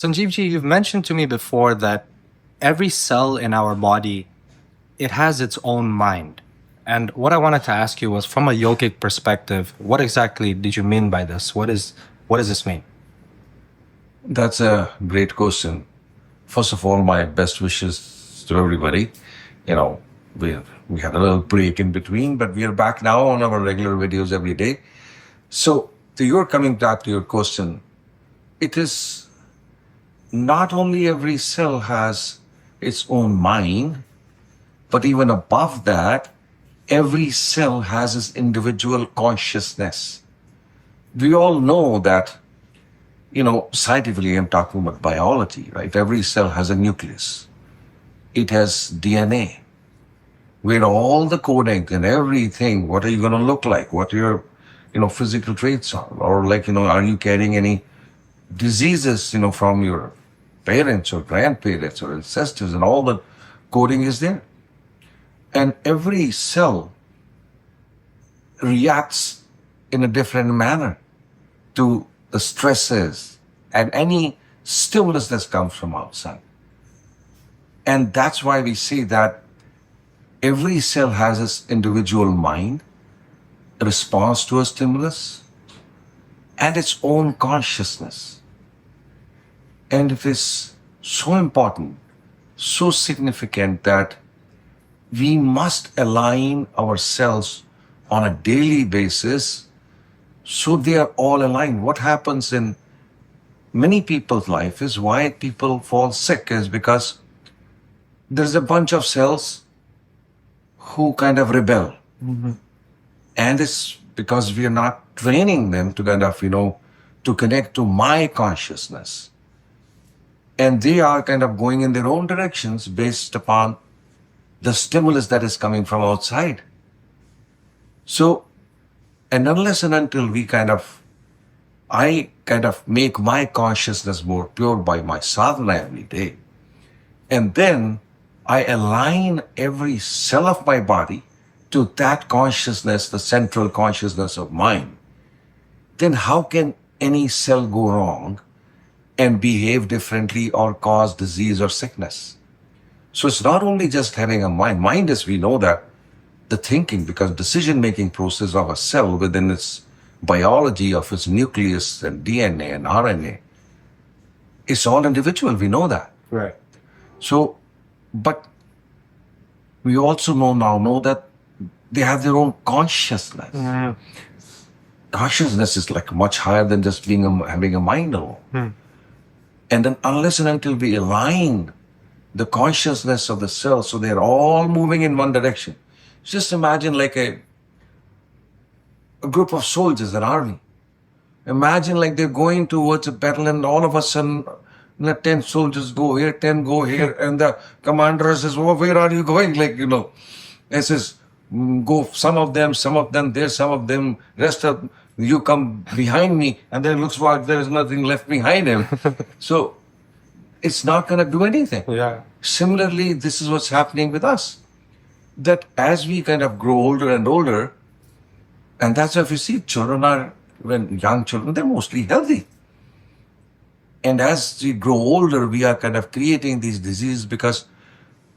Sanjeev Ji, you've mentioned to me before that every cell in our body, it has its own mind. And what I wanted to ask you was, from a yogic perspective, what exactly did you mean by this? What does this mean? That's a great question. First of all, my best wishes to everybody. You know, we had a little break in between, but we are back now on our regular videos every day. So, you're coming back to your question. It is not only every cell has its own mind, but even above that, every cell has its individual consciousness. We all know that, scientifically, I'm talking about biology, right? Every cell has a nucleus. It has DNA, where all the coding and everything, what are you going to look like? What your, physical traits are? Or are you carrying any diseases, from your parents or grandparents or ancestors, and all the coding is there. And every cell reacts in a different manner to the stresses and any stimulus that comes from outside. And that's why we see that every cell has its individual mind, response to a stimulus, and its own consciousness. And it is so important, so significant that we must align ourselves on a daily basis so they are all aligned. What happens in many people's life is why people fall sick is because there's a bunch of cells who kind of rebel. Mm-hmm. And it's because we are not training them to kind of, to connect to my consciousness. And they are kind of going in their own directions based upon the stimulus that is coming from outside. So, and unless and until I kind of make my consciousness more pure by my sadhana every day, and then I align every cell of my body to that consciousness, the central consciousness of mine, then how can any cell go wrong and behave differently or cause disease or sickness? So it's not only just having a mind. Mind is, we know that, the thinking, because decision-making process of a cell within its biology of its nucleus and DNA and RNA, it's all individual. We know that. Right. So, but we also know that they have their own consciousness. Mm. Consciousness is like much higher than just having a mind alone. Mm. And then unless and until we align the consciousness of the cell so they're all moving in one direction. Just imagine like a group of soldiers, an army. Imagine like they're going towards a battle and all of a sudden 10 soldiers go here, 10 go here, and the commander says, oh, where are you going? It says, go, some of them, there's some of them, rest of you come behind me, and then it looks like there is nothing left behind him. So it's not going to do anything. Yeah. Similarly, this is what's happening with us. That as we kind of grow older and older, and that's why if you see when young children, they're mostly healthy. And as we grow older, we are kind of creating these diseases because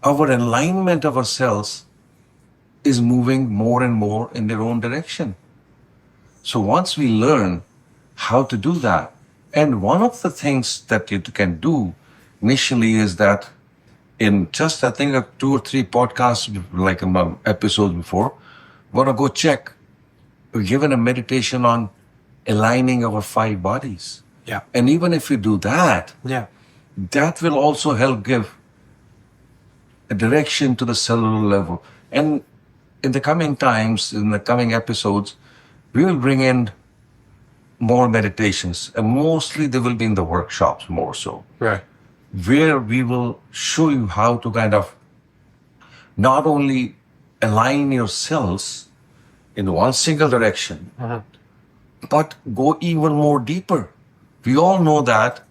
our alignment of our cells is moving more and more in their own direction. So once we learn how to do that, and one of the things that you can do initially is that in just, I think, 2 or 3 podcasts, episodes before, want to go check. We're given a meditation on aligning our 5 bodies. Yeah. And even if you do that, Yeah. that will also help give a direction to the cellular level. And in the coming times, in the coming episodes, we will bring in more meditations. And mostly they will be in the workshops more so. Right. Where we will show you how to kind of not only align your cells in one single direction, but go even more deeper. We all know that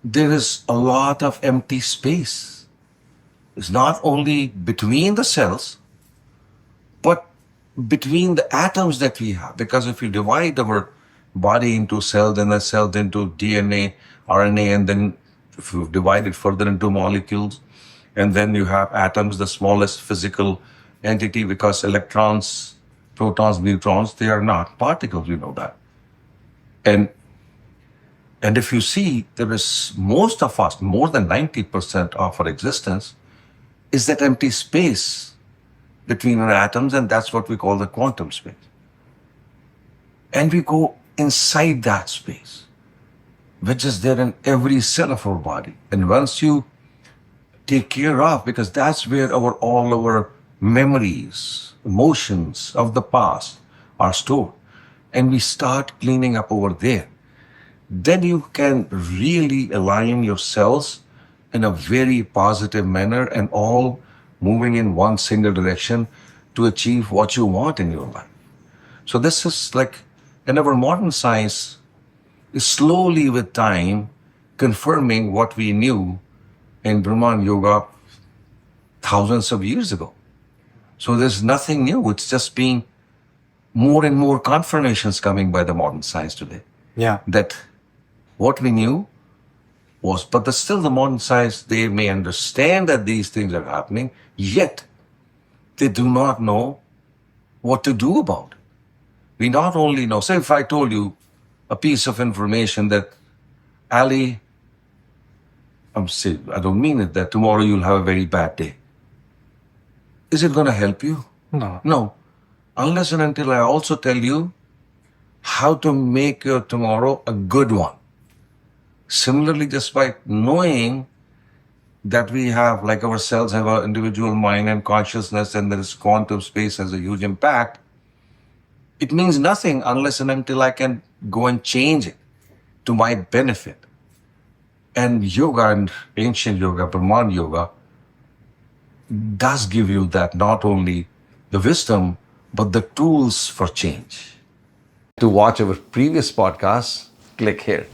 there is a lot of empty space. It's not only between the cells, but between the atoms that we have. Because if you divide our body into cell, then the cells into DNA, RNA, and then if you divide it further into molecules, and then you have atoms, the smallest physical entity, because electrons, protons, neutrons, they are not particles, you know that. And if you see, there is most of us, more than 90% of our existence, is that empty space between our atoms, and that's what we call the quantum space. And we go inside that space, which is there in every cell of our body. And once you take care of, because that's where all our memories, emotions of the past are stored, and we start cleaning up over there, then you can really align your cells in a very positive manner and all moving in one single direction to achieve what you want in your life. So this is like, in our modern science is slowly with time confirming what we knew in Brhamanda Yoga thousands of years ago. So there's nothing new. It's just been more and more confirmations coming by the modern science today. Yeah. That what we knew was, but still the modern science, they may understand that these things are happening, yet they do not know what to do about it. We not only know, say if I told you a piece of information that, Ali, I don't mean it, that tomorrow you'll have a very bad day. Is it going to help you? No. No. Unless and until I also tell you how to make your tomorrow a good one. Similarly, just by knowing that we have, like our cells have our individual mind and consciousness, and there is quantum space has a huge impact, it means nothing unless and until I can go and change it to my benefit. And yoga and ancient yoga, Brhamanda Yoga, does give you that, not only the wisdom, but the tools for change. To watch our previous podcasts, click here.